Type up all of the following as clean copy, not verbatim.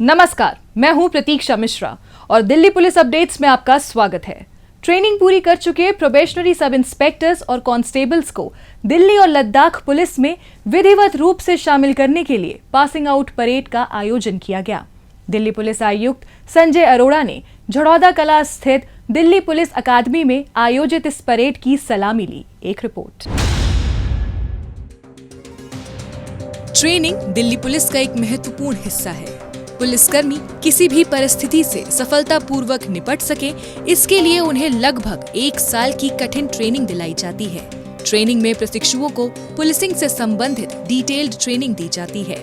नमस्कार, मैं हूं प्रतीक्षा मिश्रा और दिल्ली पुलिस अपडेट्स में आपका स्वागत है। ट्रेनिंग पूरी कर चुके प्रोबेशनरी सब इंस्पेक्टर्स और कांस्टेबल्स को दिल्ली और लद्दाख पुलिस में विधिवत रूप से शामिल करने के लिए पासिंग आउट परेड का आयोजन किया गया। दिल्ली पुलिस आयुक्त संजय अरोड़ा ने झड़ौदा कला स्थित दिल्ली पुलिस अकादमी में आयोजित इस परेड की सलामी ली। एक रिपोर्ट। ट्रेनिंग दिल्ली पुलिस का एक महत्वपूर्ण हिस्सा है। पुलिसकर्मी किसी भी परिस्थिति से सफलतापूर्वक निपट सके, इसके लिए उन्हें लगभग 1 साल की कठिन ट्रेनिंग दिलाई जाती है। ट्रेनिंग में प्रशिक्षुओं को पुलिसिंग से संबंधित डिटेल्ड ट्रेनिंग दी जाती है।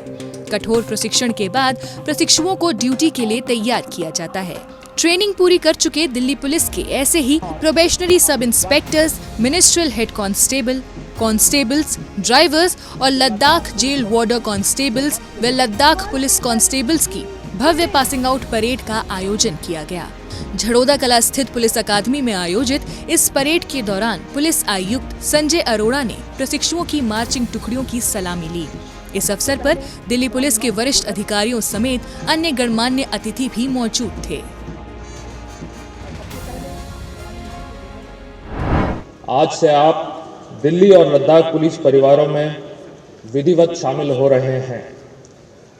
कठोर प्रशिक्षण के बाद प्रशिक्षुओं को ड्यूटी के लिए तैयार किया जाता है। ट्रेनिंग पूरी कर चुके दिल्ली पुलिस के ऐसे ही प्रोबेशनरी सब inspectors, ministerial head constable, constables, drivers और लद्दाख जेल वार्डर कांस्टेबल्स व लद्दाख पुलिस कांस्टेबल्स की भव्य पासिंग आउट परेड का आयोजन किया गया। झड़ौदा कला स्थित पुलिस अकादमी में आयोजित इस परेड के दौरान पुलिस आयुक्त संजय अरोड़ा ने प्रशिक्षुओं की मार्चिंग टुकड़ियों की सलामी ली। इस अवसर पर दिल्ली पुलिस के वरिष्ठ अधिकारियों समेत अन्य गणमान्य अतिथि भी मौजूद थे। आज से आप दिल्ली और लद्दाख पुलिस परिवारों में विधिवत शामिल हो रहे हैं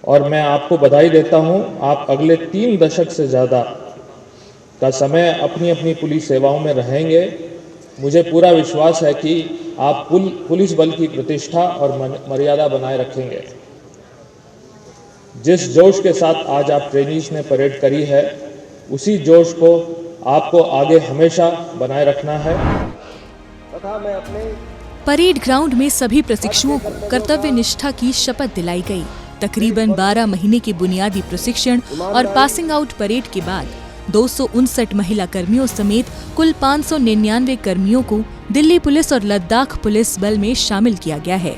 और मैं आपको बधाई देता हूं। आप अगले 3 दशक से ज़्यादा का समय अपनी अपनी पुलिस सेवाओं में रहेंगे। मुझे पूरा विश्वास है कि आप पुलिस बल की प्रतिष्ठा और मर्यादा बनाए रखेंगे। जिस जोश के साथ आज आप ट्रेनीज ने परेड करी है, उसी जोश को आपको आगे हमेशा बनाए रखना है। परेड ग्राउंड में सभी प्रशिक्षुओं को कर्तव्य निष्ठा की शपथ दिलाई गई। तकरीबन 12 महीने के बुनियादी प्रशिक्षण और पासिंग आउट परेड के बाद 259 महिला कर्मियों समेत कुल 599 कर्मियों को दिल्ली पुलिस और लद्दाख पुलिस बल में शामिल किया गया है।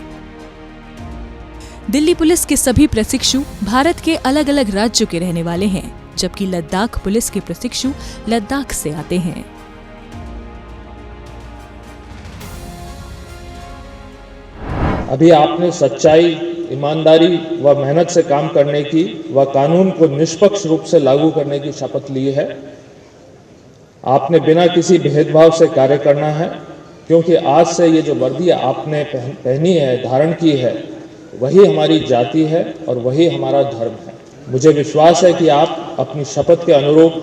दिल्ली पुलिस के सभी प्रशिक्षु भारत के अलग अलग राज्यों के रहने वाले हैं, जबकि लद्दाख पुलिस के प्रशिक्षु लद्दाख से आते हैं। अभी आपने सच्चाई, ईमानदारी व मेहनत से काम करने की व कानून को निष्पक्ष रूप से लागू करने की शपथ ली है। आपने बिना किसी भेदभाव से कार्य करना है, क्योंकि आज से ये जो वर्दी आपने पहनी है, धारण की है, वही हमारी जाति है और वही हमारा धर्म है। मुझे विश्वास है कि आप अपनी शपथ के अनुरूप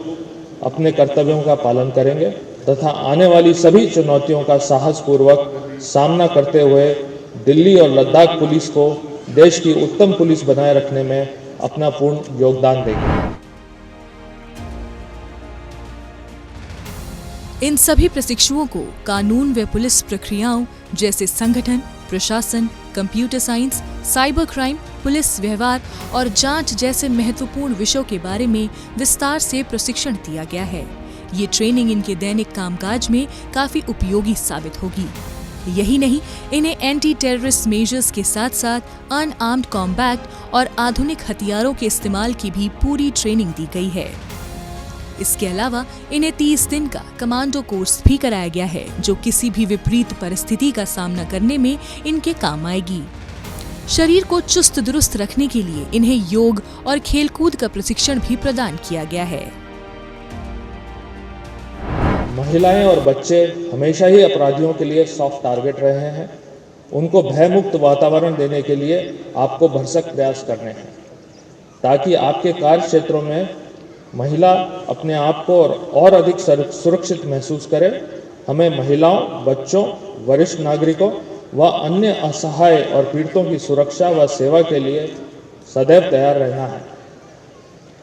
अपने कर्तव्यों का पालन करेंगे तथा आने वाली सभी चुनौतियों का साहसपूर्वक सामना करते हुए दिल्ली और लद्दाख पुलिस को देश की उत्तम पुलिस बनाए रखने में अपना पूर्ण योगदान देंगे। इन सभी प्रशिक्षुओं को कानून व पुलिस प्रक्रियाओं जैसे संगठन, प्रशासन, computer science, cyber crime, police व्यवहार और जांच जैसे महत्वपूर्ण विषयों के बारे में विस्तार से प्रशिक्षण दिया गया है। ये ट्रेनिंग इनके दैनिक कामकाज में काफी उपयोगी साबित होगी। यही नहीं, इन्हें एंटी टेररिस्ट मेजर्स के साथ साथ अनआर्म्ड कॉम्बैट और आधुनिक हथियारों के इस्तेमाल की भी पूरी ट्रेनिंग दी गई है। इसके अलावा इन्हें 30 दिन का कमांडो कोर्स भी कराया गया है, जो किसी भी विपरीत परिस्थिति का सामना करने में इनके काम आएगी। शरीर को चुस्त दुरुस्त रखने के लिए इन्हें योग और खेलकूद का प्रशिक्षण भी प्रदान किया गया है। महिलाएं और बच्चे हमेशा ही अपराधियों के लिए सॉफ्ट टारगेट रहे हैं। उनको भयमुक्त वातावरण देने के लिए आपको भरसक प्रयास करने हैं, ताकि आपके कार्य क्षेत्रों में महिला अपने आप को और अधिक सुरक्षित महसूस करे। हमें महिलाओं, बच्चों, वरिष्ठ नागरिकों व अन्य असहाय और पीड़ितों की सुरक्षा व सेवा के लिए सदैव तैयार रहना है।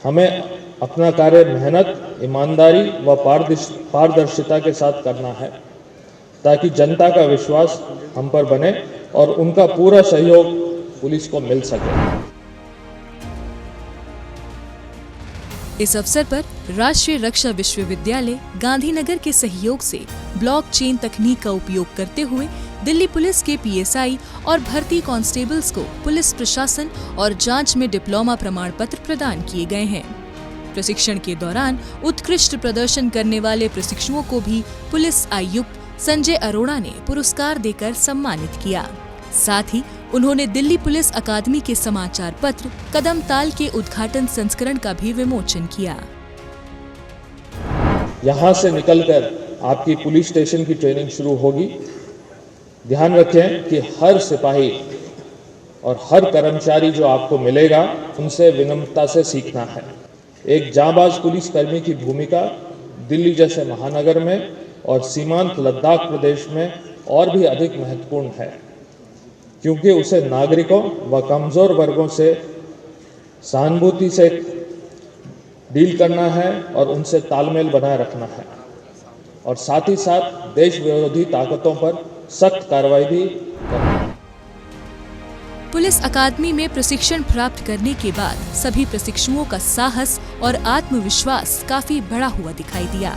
हमें अपना कार्य मेहनत, ईमानदारी व पारदर्शिता के साथ करना है, ताकि जनता का विश्वास हम पर बने और उनका पूरा सहयोग पुलिस को मिल सके। इस अवसर पर राष्ट्रीय रक्षा विश्वविद्यालय गांधीनगर के सहयोग से ब्लॉकचेन तकनीक का उपयोग करते हुए दिल्ली पुलिस के पीएसआई और भर्ती कांस्टेबल्स को पुलिस प्रशासन और जांच में डिप्लोमा प्रमाण पत्र प्रदान किए गए हैं। प्रशिक्षण के दौरान उत्कृष्ट प्रदर्शन करने वाले प्रशिक्षुओं को भी पुलिस आयुक्त संजय अरोड़ा ने पुरस्कार देकर सम्मानित किया। साथ ही उन्होंने दिल्ली पुलिस अकादमी के समाचार पत्र कदम ताल के उद्घाटन संस्करण का भी विमोचन किया। यहाँ से निकलकर आपकी पुलिस स्टेशन की ट्रेनिंग शुरू होगी। ध्यान रखें कि हर सिपाही और हर कर्मचारी जो आपको मिलेगा उनसे विनम्रता से सीखना है। एक जांबाज पुलिसकर्मी की भूमिका दिल्ली जैसे महानगर में और सीमांत लद्दाख प्रदेश में और भी अधिक महत्वपूर्ण है, क्योंकि उसे नागरिकों व कमज़ोर वर्गों से सहानुभूति से डील करना है और उनसे तालमेल बनाए रखना है, और साथ ही साथ देश विरोधी ताकतों पर सख्त कार्रवाई भी करना है। पुलिस अकादमी में प्रशिक्षण प्राप्त करने के बाद सभी प्रशिक्षुओं का साहस और आत्मविश्वास काफी बढ़ा हुआ दिखाई दिया।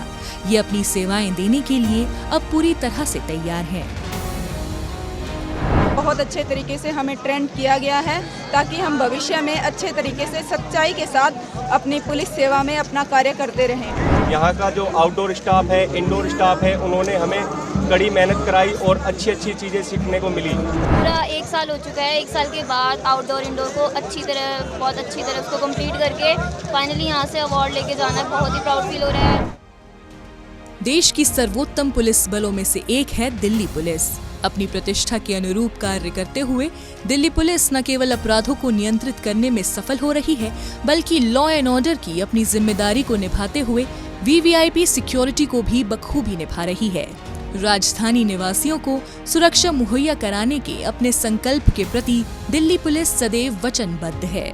ये अपनी सेवाएं देने के लिए अब पूरी तरह से तैयार हैं। बहुत अच्छे तरीके से हमें ट्रेन किया गया है ताकि हम भविष्य में अच्छे तरीके से सच्चाई के साथ अपनी पुलिस सेवा में अपना कार्य करते रहें। यहाँ का जो आउटडोर स्टाफ है, इंडोर स्टाफ है, उन्होंने हमें कड़ी मेहनत कराई और अच्छी अच्छी चीज़ें सीखने को मिली। पूरा 1 साल हो चुका है। 1 साल के बाद आउटडोर इंडोर को बहुत अच्छी तरह उसको कंप्लीट करके फाइनली यहाँ से अवार्ड लेके जाना बहुत ही प्राउड फील हो रहा है। देश की सर्वोत्तम पुलिस बलों में से एक है दिल्ली पुलिस। अपनी प्रतिष्ठा के अनुरूप कार्य करते हुए दिल्ली पुलिस न केवल अपराधों को नियंत्रित करने में सफल हो रही है, बल्कि लॉ एंड ऑर्डर की अपनी जिम्मेदारी को निभाते हुए वीवीआईपी सिक्योरिटी को भी बखूबी निभा रही है। राजधानी निवासियों को सुरक्षा मुहैया कराने के अपने संकल्प के प्रति दिल्ली पुलिस सदैव वचनबद्ध है।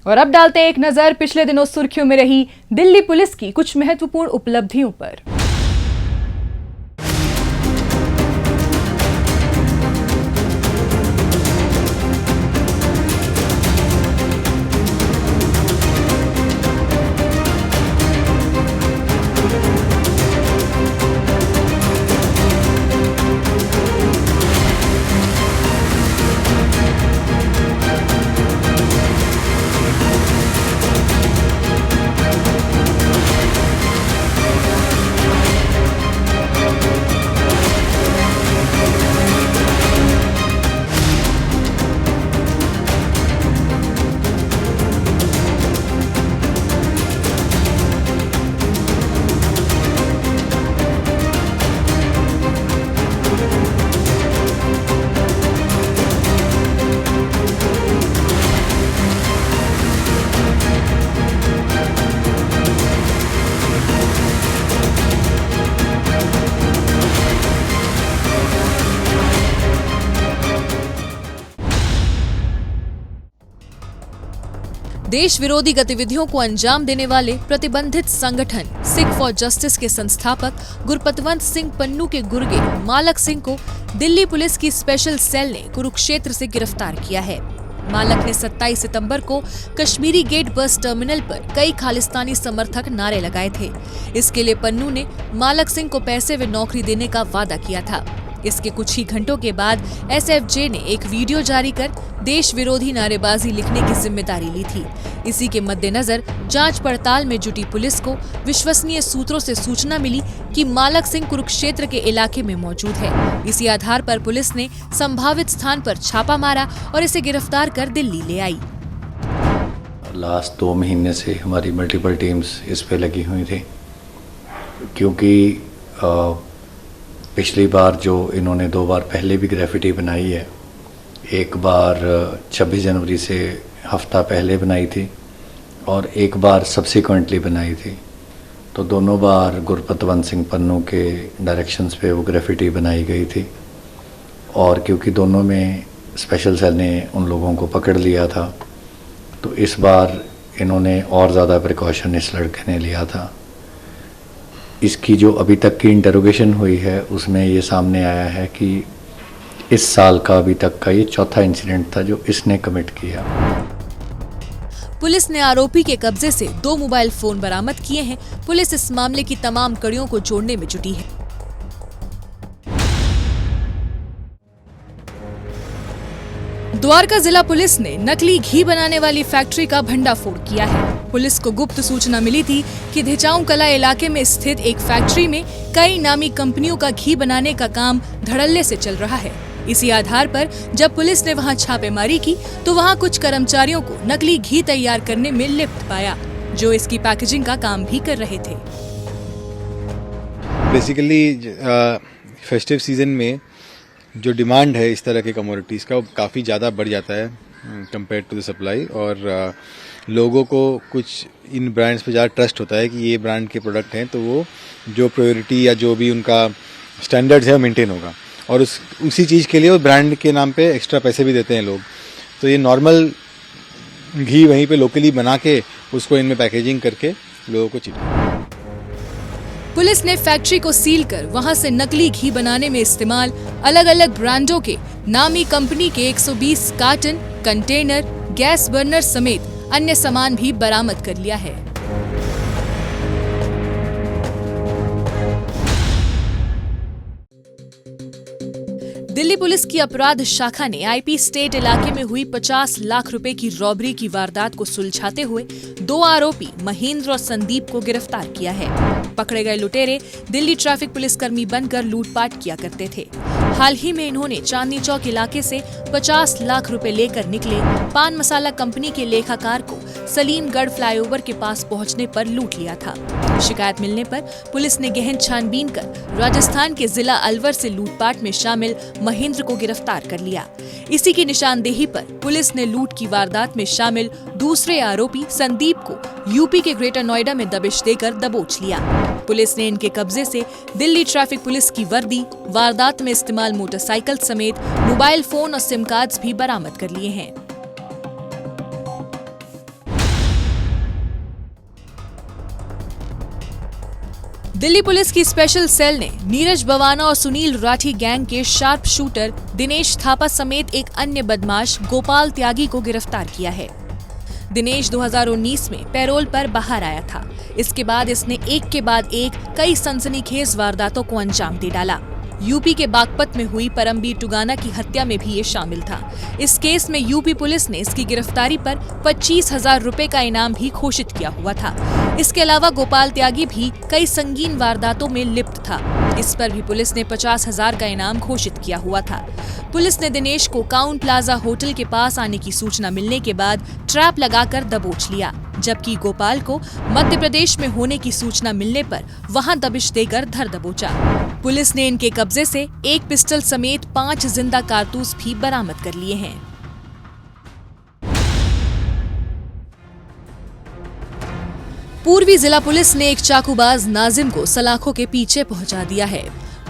और अब डालते हैं एक नजर पिछले दिनों सुर्खियों में रही दिल्ली पुलिस की कुछ महत्वपूर्ण उपलब्धियों पर। देश विरोधी गतिविधियों को अंजाम देने वाले प्रतिबंधित संगठन सिख फॉर जस्टिस के संस्थापक गुरपतवंत सिंह पन्नू के गुर्गे मालक सिंह को दिल्ली पुलिस की स्पेशल सेल ने कुरुक्षेत्र से गिरफ्तार किया है। मालक ने 27 सितंबर को कश्मीरी गेट बस टर्मिनल पर कई खालिस्तानी समर्थक नारे लगाए थे। इसके लिए पन्नू ने मालक सिंह को पैसे व नौकरी देने का वादा किया था। इसके कुछ ही घंटों के बाद एसएफजे ने एक वीडियो जारी कर देश विरोधी नारेबाजी लिखने की जिम्मेदारी ली थी। इसी के मद्देनजर जांच पड़ताल में जुटी पुलिस को विश्वसनीय सूत्रों से सूचना मिली कि मालक सिंह कुरुक्षेत्र के इलाके में मौजूद है। इसी आधार पर पुलिस ने संभावित स्थान पर छापा मारा और इसे गिरफ्तार कर दिल्ली ले आई। लास्ट 2 महीने से हमारी मल्टीपल टीम्स इस पे लगी हुई थी, क्योंकि पिछली बार जो इन्होंने 2 बार पहले भी ग्रेफिटी बनाई है, एक बार 26 जनवरी से हफ्ता पहले बनाई थी और एक बार सब्सिक्वेंटली बनाई थी, तो दोनों बार गुरपतवंत सिंह पन्नू के डायरेक्शंस पे वो ग्रेफिटी बनाई गई थी। और क्योंकि दोनों में स्पेशल सेल ने उन लोगों को पकड़ लिया था, तो इस बार इन्होंने और ज़्यादा प्रिकॉशन इस लड़के ने लिया था। इसकी जो अभी तक की इंटरोगेशन हुई है उसमें ये सामने आया है कि इस साल का अभी तक का ये चौथा इंसिडेंट था जो इसने कमिट किया। पुलिस ने आरोपी के कब्जे से 2 मोबाइल फोन बरामद किए हैं। पुलिस इस मामले की तमाम कड़ियों को जोड़ने में जुटी है। द्वारका जिला पुलिस ने नकली घी बनाने वाली फैक्ट्री का भंडाफोड़ किया है। पुलिस को गुप्त सूचना मिली थी कि धिचाऊ कला इलाके में स्थित एक फैक्ट्री में कई नामी कंपनियों का घी बनाने का काम धड़ल्ले से चल रहा है। इसी आधार पर जब पुलिस ने वहां छापेमारी की तो वहां कुछ कर्मचारियों को नकली घी तैयार करने में लिप्त पाया, जो इसकी पैकेजिंग का काम भी कर रहे थे। बेसिकली फेस्टिव सीजन में जो डिमांड है इस तरह के कमोडिटीज़ का वो काफ़ी ज़्यादा बढ़ जाता है कंपेयर टू द सप्लाई, और लोगों को कुछ इन ब्रांड्स पे ज़्यादा ट्रस्ट होता है कि ये ब्रांड के प्रोडक्ट हैं, तो वो जो प्रायोरिटी या जो भी उनका स्टैंडर्ड्स है वो मेंटेन होगा, और उसी चीज़ के लिए वो ब्रांड के नाम पे एक्स्ट्रा पैसे भी देते हैं लोग। तो ये नॉर्मल घी वहीं पे लोकली बना के उसको इनमें पैकेजिंग करके लोगों को चिपका। पुलिस ने फैक्ट्री को सील कर वहां से नकली घी बनाने में इस्तेमाल अलग अलग ब्रांडों के नामी कंपनी के 120 कार्टन, कंटेनर, गैस बर्नर समेत अन्य सामान भी बरामद कर लिया है। दिल्ली पुलिस की अपराध शाखा ने आईपी स्टेट इलाके में हुई 50 लाख रुपए की रॉबरी की वारदात को सुलझाते हुए 2 आरोपी महेंद्र और संदीप को गिरफ्तार किया है। पकड़े गए लुटेरे दिल्ली ट्रैफिक पुलिसकर्मी बनकर लूटपाट किया करते थे। हाल ही में इन्होंने चांदनी चौक इलाके से 50 लाख रुपए लेकर निकले पान मसाला कंपनी के लेखाकार को सलीमगढ़ फ्लाईओवर के पास पहुंचने पर लूट लिया था। शिकायत मिलने पर पुलिस ने गहन छानबीन कर राजस्थान के जिला अलवर से लूटपाट में शामिल महेंद्र को गिरफ्तार कर लिया। इसी की निशानदेही पर पुलिस ने लूट की वारदात में शामिल दूसरे आरोपी संदीप को यूपी के ग्रेटर नोएडा में दबिश देकर दबोच लिया। पुलिस ने इनके कब्जे से दिल्ली ट्रैफिक पुलिस की वर्दी, वारदात में इस्तेमाल मोटरसाइकिल समेत मोबाइल फोन और सिम कार्ड्स भी बरामद कर लिए हैं। दिल्ली पुलिस की स्पेशल सेल ने नीरज बवाना और सुनील राठी गैंग के शार्प शूटर दिनेश थापा समेत एक अन्य बदमाश गोपाल त्यागी को गिरफ्तार किया है। दिनेश 2019 में पैरोल पर बाहर आया था। इसके बाद इसने एक के बाद एक कई सनसनीखेज वारदातों को अंजाम दे डाला। यूपी के बागपत में हुई परमबीर टुगाना की हत्या में भी ये शामिल था। इस केस में यूपी पुलिस ने इसकी गिरफ्तारी पर 25,000 रुपए का इनाम भी घोषित किया हुआ था। इसके अलावा गोपाल त्यागी भी कई संगीन वारदातों में लिप्त था। इस पर भी पुलिस ने 50,000 का इनाम घोषित किया हुआ था। पुलिस ने दिनेश को काउंट प्लाजा होटल के पास आने की सूचना मिलने के बाद ट्रैप लगाकर दबोच लिया, जबकि गोपाल को मध्य प्रदेश में होने की सूचना मिलने पर वहां दबिश देकर धर दबोचा। पुलिस ने इनके कब्जे से एक पिस्टल समेत 5 जिंदा कारतूस भी बरामद कर लिए हैं। पूर्वी जिला पुलिस ने एक चाकूबाज नाजिम को सलाखों के पीछे पहुंचा दिया है।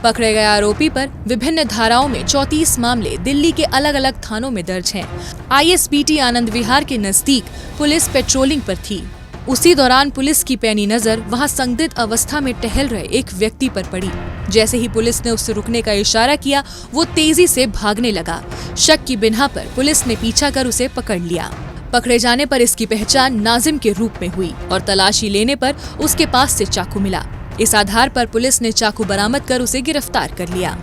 पकड़े गए आरोपी पर विभिन्न धाराओं में 34 मामले दिल्ली के अलग अलग थानों में दर्ज हैं। आईएसबीटी आनंद विहार के नजदीक पुलिस पेट्रोलिंग पर थी। उसी दौरान पुलिस की पैनी नजर वहां संदिग्ध अवस्था में टहल रहे एक व्यक्ति पर पड़ी। जैसे ही पुलिस ने उससे रुकने का इशारा किया, वो तेजी से भागने लगा। शक की बिना पर पुलिस ने पीछा कर उसे पकड़ लिया। पकड़े जाने पर इसकी पहचान नाजिम के रूप में हुई और तलाशी लेने पर उसके पास से चाकू मिला। इस आधार पर पुलिस ने चाकू बरामद कर उसे गिरफ्तार कर लिया।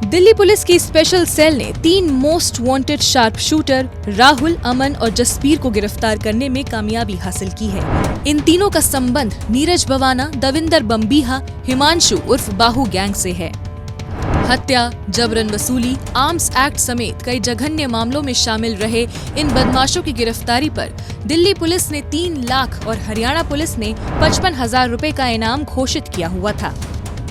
दिल्ली पुलिस की स्पेशल सेल ने 3 most wanted sharp shooter Rahul, Aman और जसबीर को गिरफ्तार करने में कामयाबी हासिल की है। इन तीनों का संबंध नीरज बवाना, दविंदर बम्बीहा, हिमांशु उर्फ बाहू गैंग से है। हत्या, जबरन वसूली, आर्म्स एक्ट समेत कई जघन्य मामलों में शामिल रहे इन बदमाशों की गिरफ्तारी पर दिल्ली पुलिस ने 3 लाख और हरियाणा पुलिस ने 55,000 रुपए का इनाम घोषित किया हुआ था।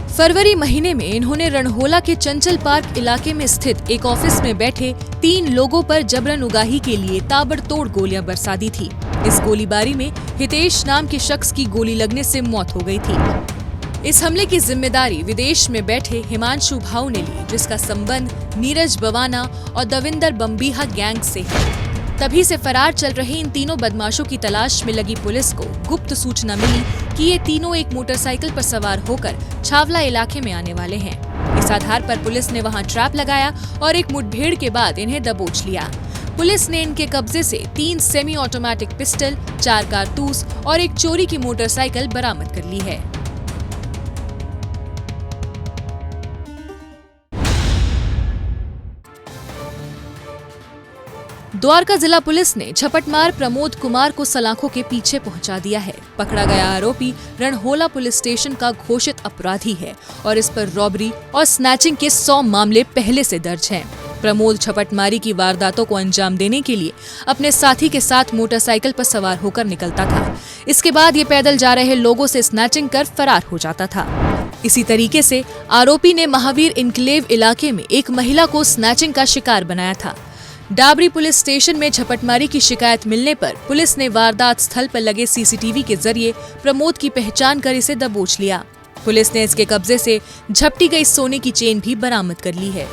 फरवरी महीने में इन्होंने रणहोला के चंचल पार्क इलाके में स्थित एक ऑफिस में बैठे 3 लोगों पर जबरन उगाही के लिए ताबड़तोड़ गोलियां बरसा दी थी। इस गोलीबारी में हितेश नाम के शख्स की गोली लगने से मौत हो गई थी। इस हमले की जिम्मेदारी विदेश में बैठे हिमांशु भाऊ ने ली, जिसका संबंध नीरज बवाना और दविंदर बम्बीहा गैंग से है। तभी से फरार चल रहे इन तीनों बदमाशों की तलाश में लगी पुलिस को गुप्त सूचना मिली कि ये तीनों एक मोटरसाइकिल पर सवार होकर छावला इलाके में आने वाले हैं। इस आधार पर पुलिस ने वहां ट्रैप लगाया और एक मुठभेड़ के बाद इन्हें दबोच लिया। पुलिस ने इनके कब्जे से 3 सेमी ऑटोमेटिक पिस्टल, 4 कारतूस और एक चोरी की मोटरसाइकिल बरामद कर ली है। द्वारका जिला पुलिस ने झपटमार प्रमोद कुमार को सलाखों के पीछे पहुंचा दिया है। पकड़ा गया आरोपी रणहोला पुलिस स्टेशन का घोषित अपराधी है और इस पर रॉबरी और स्नैचिंग के 100 मामले पहले से दर्ज हैं। प्रमोद झपटमारी की वारदातों को अंजाम देने के लिए अपने साथी के साथ मोटरसाइकिल पर सवार होकर निकलता था। इसके बाद ये पैदल जा रहे लोगों से स्नैचिंग कर फरार हो जाता था। इसी तरीके से आरोपी ने महावीर इनक्लेव इलाके में एक महिला को स्नैचिंग का शिकार बनाया था। डाबरी पुलिस स्टेशन में झपटमारी की शिकायत मिलने पर पुलिस ने वारदात स्थल पर लगे सीसीटीवी के जरिए प्रमोद की पहचान कर इसे दबोच लिया। पुलिस ने इसके कब्जे से झपटी गई सोने की चेन भी बरामद कर ली है।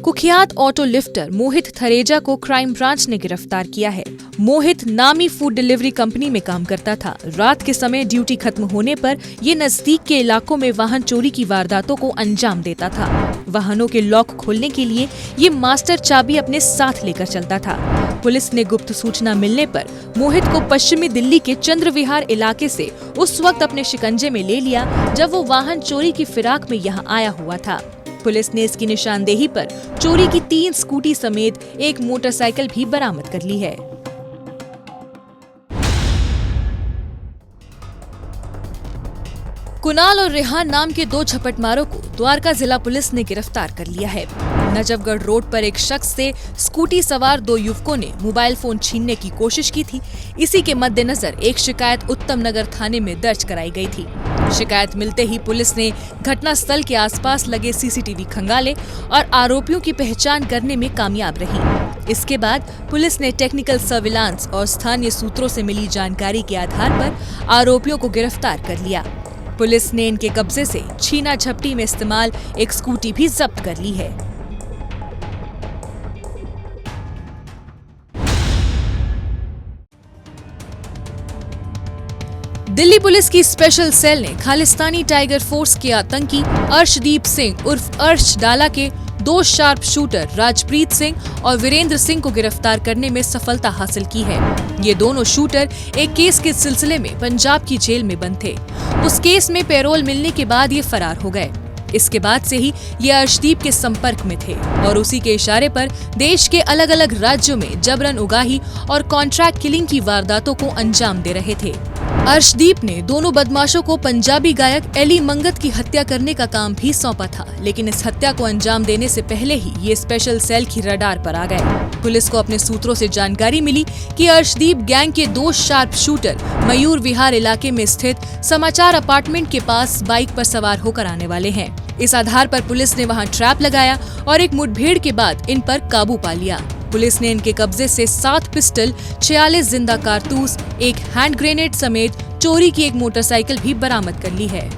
कुख्यात ऑटो लिफ्टर मोहित थरेजा को क्राइम ब्रांच ने गिरफ्तार किया है। मोहित नामी फूड डिलीवरी कंपनी में काम करता था। रात के समय ड्यूटी खत्म होने पर ये नजदीक के इलाकों में वाहन चोरी की वारदातों को अंजाम देता था। वाहनों के लॉक खोलने के लिए ये मास्टर चाबी अपने साथ लेकर चलता था। पुलिस ने गुप्त सूचना मिलने पर मोहित को पश्चिमी दिल्ली के चंद्र विहार इलाके से उस वक्त अपने शिकंजे में ले लिया जब वो वाहन चोरी की फिराक में यहाँ आया हुआ था। पुलिस ने इसकी निशानदेही पर चोरी की 3 स्कूटी समेत एक मोटरसाइकिल भी बरामद कर ली है। कुणाल और रेहान नाम के 2 झपटमारों को द्वारका जिला पुलिस ने गिरफ्तार कर लिया है। नजफगढ़ रोड पर एक शख्स से स्कूटी सवार 2 युवकों ने मोबाइल फोन छीनने की कोशिश की थी। इसी के मद्देनजर एक शिकायत उत्तम नगर थाने में दर्ज कराई गई थी। शिकायत मिलते ही पुलिस ने घटनास्थल के आसपास लगे सीसीटीवी खंगाले और आरोपियों की पहचान करने में कामयाब रही। इसके बाद पुलिस ने टेक्निकल सर्विलांस और स्थानीय सूत्रों से मिली जानकारी के आधार पर आरोपियों को गिरफ्तार कर लिया। पुलिस ने इनके कब्जे से छीना झपटी में इस्तेमाल एक स्कूटी भी जब्त कर ली है। दिल्ली पुलिस की स्पेशल सेल ने खालिस्तानी टाइगर फोर्स के आतंकी अर्शदीप सिंह उर्फ अर्श डाला के 2 शार्प शूटर राजप्रीत सिंह और वीरेंद्र सिंह को गिरफ्तार करने में सफलता हासिल की है। ये दोनों शूटर एक केस के सिलसिले में पंजाब की जेल में बंद थे। उस केस में पैरोल मिलने के बाद ये फरार हो गए। इसके बाद से ही ये अर्शदीप के संपर्क में थे और उसी के इशारे पर देश के अलग अलग राज्यों में जबरन उगाही और कॉन्ट्रैक्ट किलिंग की वारदातों को अंजाम दे रहे थे। अर्शदीप ने दोनों बदमाशों को पंजाबी गायक एली मंगत की हत्या करने का काम भी सौंपा था, लेकिन इस हत्या को अंजाम देने से पहले ही ये स्पेशल सेल की रडार पर आ गए। पुलिस को अपने सूत्रों से जानकारी मिली कि अर्शदीप गैंग के 2 शार्प शूटर मयूर विहार इलाके में स्थित समाचार अपार्टमेंट के पास बाइक पर सवार होकर आने वाले हैं। इस आधार पर पुलिस ने वहां ट्रैप लगाया और एक मुठभेड़ के बाद इन पर काबू पा लिया। पुलिस ने इनके कब्जे से 7 पिस्टल, 46 जिंदा कारतूस, एक हैंड ग्रेनेड समेत चोरी की एक मोटरसाइकिल भी बरामद कर ली है।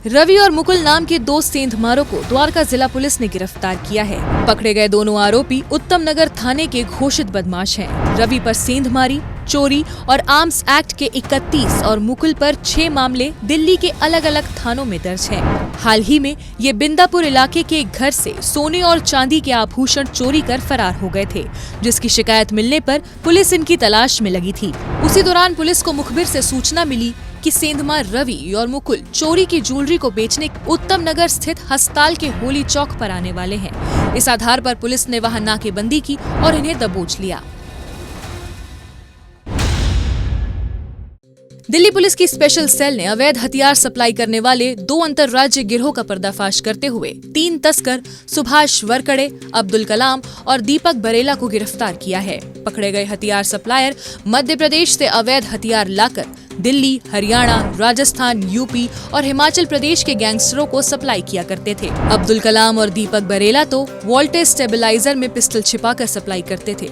रवि और मुकुल नाम के 2 सेंधमारों को द्वारका जिला पुलिस ने गिरफ्तार किया है। पकड़े गए दोनों आरोपी उत्तम नगर थाने के घोषित बदमाश हैं। रवि पर सेंधमारी, चोरी और आर्म्स एक्ट के 31 और मुकुल पर 6 मामले दिल्ली के अलग अलग थानों में दर्ज हैं। हाल ही में ये बिंदापुर इलाके के एक घर से सोने और चांदी के आभूषण चोरी कर फरार हो गए थे, जिसकी शिकायत मिलने पर पुलिस इनकी तलाश में लगी थी। उसी दौरान पुलिस को मुखबिर से सूचना मिली कि सेंधमार रवि और मुकुल चोरी की ज्वेलरी को बेचने उत्तम नगर स्थित हस्ताल के होली चौक पर आने वाले हैं। इस आधार पर पुलिस ने वहां नाकेबंदी की और इन्हें दबोच लिया। दिल्ली पुलिस की स्पेशल सेल ने अवैध हथियार सप्लाई करने वाले 2 अंतर्राज्यीय गिरोह का पर्दाफाश करते हुए 3 तस्कर सुभाष वरकड़े, अब्दुल कलाम और दीपक बरेला को गिरफ्तार किया है। पकड़े गए हथियार सप्लायर मध्य प्रदेश से अवैध हथियार लाकर दिल्ली, हरियाणा, राजस्थान, यूपी और हिमाचल प्रदेश के गैंगस्टरों को सप्लाई किया करते थे। अब्दुल कलाम और दीपक बरेला तो वोल्टेज स्टेबलाइजर में पिस्टल छिपाकर सप्लाई करते थे।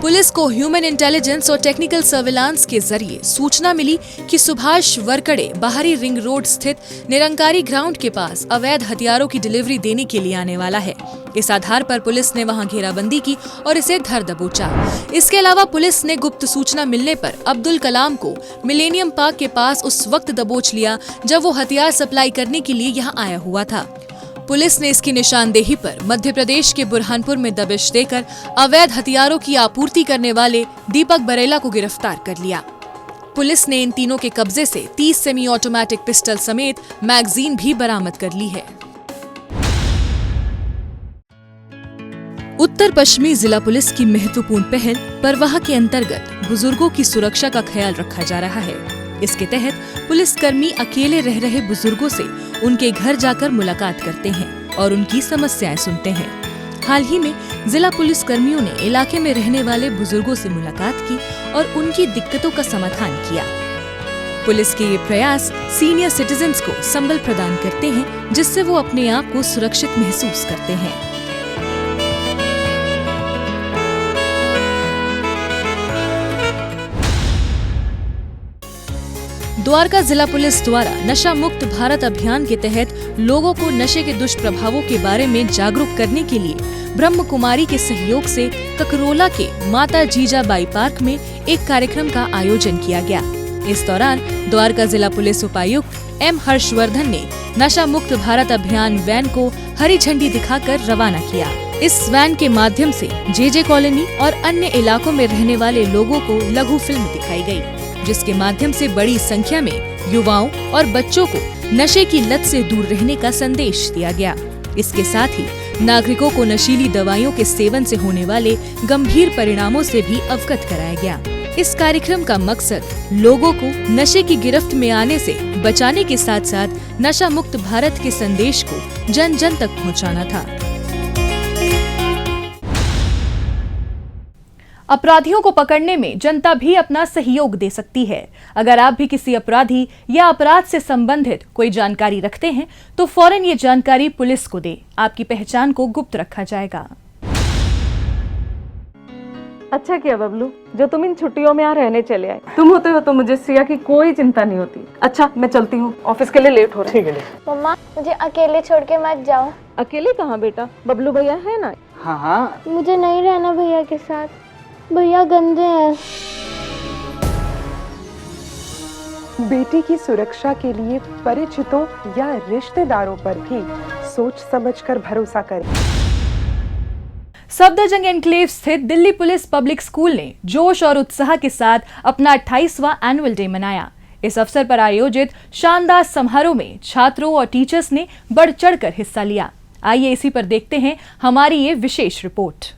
पुलिस को ह्यूमन इंटेलिजेंस और टेक्निकल सर्विलांस के जरिए सूचना मिली कि सुभाष वरकड़े बाहरी रिंग रोड स्थित निरंकारी ग्राउंड के पास अवैध हथियारों की डिलीवरी देने के लिए आने वाला है। इस आधार पर पुलिस ने वहां घेराबंदी की और इसे धर दबोचा। इसके अलावा पुलिस ने गुप्त सूचना मिलने पर अब्दुल कलाम को मिलेनियम पार्क के पास उस वक्त दबोच लिया जब वो हथियार सप्लाई करने के लिए यहाँ आया हुआ था। पुलिस ने इसकी निशानदेही पर मध्य प्रदेश के बुरहानपुर में दबिश देकर अवैध हथियारों की आपूर्ति करने वाले दीपक बरेला को गिरफ्तार कर लिया। पुलिस ने इन तीनों के कब्जे से 30 सेमी ऑटोमेटिक पिस्टल समेत मैगजीन भी बरामद कर ली है। उत्तर पश्चिमी जिला पुलिस की महत्वपूर्ण पहल परवाह के अंतर्गत बुजुर्गों की सुरक्षा का ख्याल रखा जा रहा है। इसके तहत पुलिसकर्मी अकेले रह रहे बुजुर्गों से उनके घर जाकर मुलाकात करते हैं और उनकी समस्याएं सुनते हैं। हाल ही में जिला पुलिस कर्मियों ने इलाके में रहने वाले बुजुर्गों से मुलाकात की और उनकी दिक्कतों का समाधान किया। पुलिस के ये प्रयास सीनियर सिटीजन्स को संबल प्रदान करते हैं, जिससे वो अपने आप को सुरक्षित महसूस करते हैं। द्वारका जिला पुलिस द्वारा नशा मुक्त भारत अभियान के तहत लोगों को नशे के दुष्प्रभावों के बारे में जागरूक करने के लिए ब्रह्म कुमारी के सहयोग से ककरोला के माता जीजाबाई पार्क में एक कार्यक्रम का आयोजन किया गया। इस दौरान द्वारका जिला पुलिस उपायुक्त एम हर्षवर्धन ने नशा मुक्त भारत अभियान वैन को हरी झंडी दिखाकर रवाना किया। इस वैन के माध्यम से जेजे कॉलोनी और अन्य इलाकों में रहने वाले लोगों को लघु फिल्म दिखाई गई, जिसके माध्यम से बड़ी संख्या में युवाओं और बच्चों को नशे की लत से दूर रहने का संदेश दिया गया। इसके साथ ही नागरिकों को नशीली दवाइयों के सेवन से होने वाले गंभीर परिणामों से भी अवगत कराया गया। इस कार्यक्रम का मकसद लोगों को नशे की गिरफ्त में आने से बचाने के साथ साथ नशा मुक्त भारत के संदेश को जन जन तक पहुंचाना था। अपराधियों को पकड़ने में जनता भी अपना सहयोग दे सकती है। अगर आप भी किसी अपराधी या अपराध से संबंधित कोई जानकारी रखते हैं तो फौरन ये जानकारी पुलिस को दें। आपकी पहचान को गुप्त रखा जाएगा। अच्छा किया बबलू, जो तुम इन छुट्टियों में यहाँ रहने चले आए। तुम होते हो तो मुझे सिया की कोई चिंता नहीं होती। अच्छा मैं चलती हूँ, ऑफिस के लिए लेट हो रहा है। ठीक है। मम्मा मुझे अकेले छोड़ के मत जाओ। अकेले कहाँ बेटा, बबलू भैया है ना। हाँ। मुझे नहीं रहना भैया के साथ, भैया गंदे हैं। बेटी की सुरक्षा के लिए परिचितों या रिश्तेदारों पर भी सोच समझकर भरोसा करें। सफदरजंग एनक्लेव स्थित दिल्ली पुलिस पब्लिक स्कूल ने जोश और उत्साह के साथ अपना 28वां एनुअल डे मनाया। इस अवसर पर आयोजित शानदार समारोह में छात्रों और टीचर्स ने बढ़ चढ़कर हिस्सा लिया। आइए इसी पर देखते हैं हमारी ये विशेष रिपोर्ट।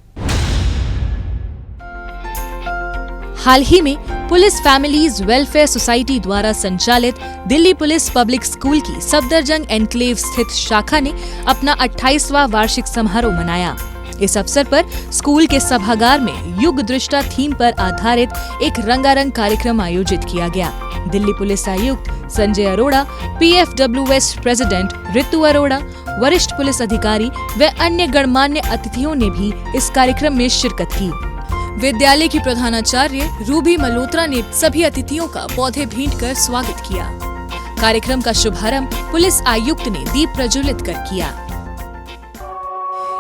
हाल ही में पुलिस फैमिलीज वेलफेयर सोसाइटी द्वारा संचालित दिल्ली पुलिस पब्लिक स्कूल की सफदरजंग एनक्लेव स्थित शाखा ने अपना 28वां वार्षिक समारोह मनाया। इस अवसर पर स्कूल के सभागार में युग दृष्टा थीम पर आधारित एक रंगारंग कार्यक्रम आयोजित किया गया। दिल्ली पुलिस आयुक्त संजय अरोड़ा, PFWS प्रेसिडेंट ऋतु अरोड़ा, वरिष्ठ पुलिस अधिकारी व अन्य गणमान्य अतिथियों ने भी इस कार्यक्रम में शिरकत की। विद्यालय की प्रधानाचार्य रूबी मल्होत्रा ने सभी अतिथियों का पौधे भेंट कर स्वागत किया। कार्यक्रम का शुभारंभ पुलिस आयुक्त ने दीप प्रज्वलित कर किया।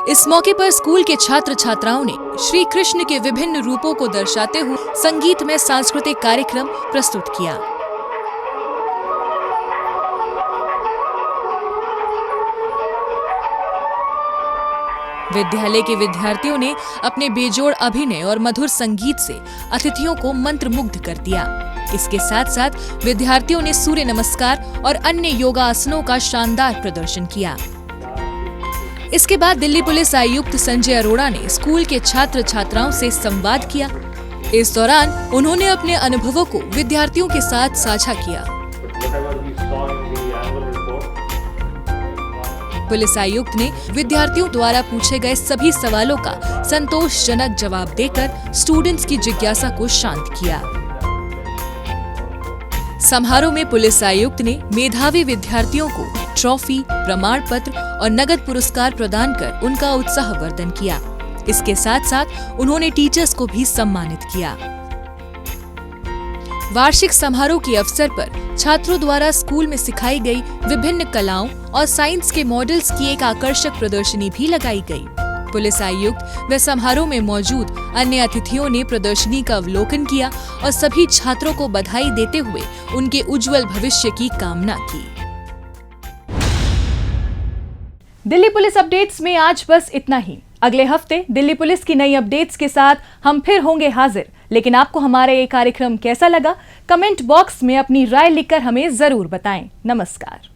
इस मौके पर स्कूल के छात्र छात्राओं ने श्री कृष्ण के विभिन्न रूपों को दर्शाते हुए संगीतमय सांस्कृतिक कार्यक्रम प्रस्तुत किया। विद्यालय के विद्यार्थियों ने अपने बेजोड़ अभिनय और मधुर संगीत से अतिथियों को मंत्रमुग्ध कर दिया। इसके साथ साथ विद्यार्थियों ने सूर्य नमस्कार और अन्य योगासनों का शानदार प्रदर्शन किया। इसके बाद दिल्ली पुलिस आयुक्त संजय अरोड़ा ने स्कूल के छात्र छात्राओं से संवाद किया। इस दौरान उन्होंने अपने अनुभवों को विद्यार्थियों के साथ साझा किया। पुलिस आयुक्त ने विद्यार्थियों द्वारा पूछे गए सभी सवालों का संतोषजनक जवाब देकर स्टूडेंट्स की जिज्ञासा को शांत किया। समारोह में पुलिस आयुक्त ने मेधावी विद्यार्थियों को ट्रॉफी, प्रमाण पत्र और नगद पुरस्कार प्रदान कर उनका उत्साहवर्धन किया। इसके साथ साथ उन्होंने टीचर्स को भी सम्मानित किया। वार्षिक समारोह के अवसर पर छात्रों द्वारा स्कूल में सिखाई गई विभिन्न कलाओं और साइंस के मॉडल्स की एक आकर्षक प्रदर्शनी भी लगाई गई। पुलिस आयुक्त व समारोह में मौजूद अन्य अतिथियों ने प्रदर्शनी का अवलोकन किया और सभी छात्रों को बधाई देते हुए उनके उज्जवल भविष्य की कामना की। दिल्ली पुलिस अपडेट्स में आज बस इतना ही। अगले हफ्ते दिल्ली पुलिस की नई अपडेट्स के साथ हम फिर होंगे हाजिर। लेकिन आपको हमारा ये कार्यक्रम कैसा लगा, कमेंट बॉक्स में अपनी राय लिखकर हमें जरूर बताएं। नमस्कार।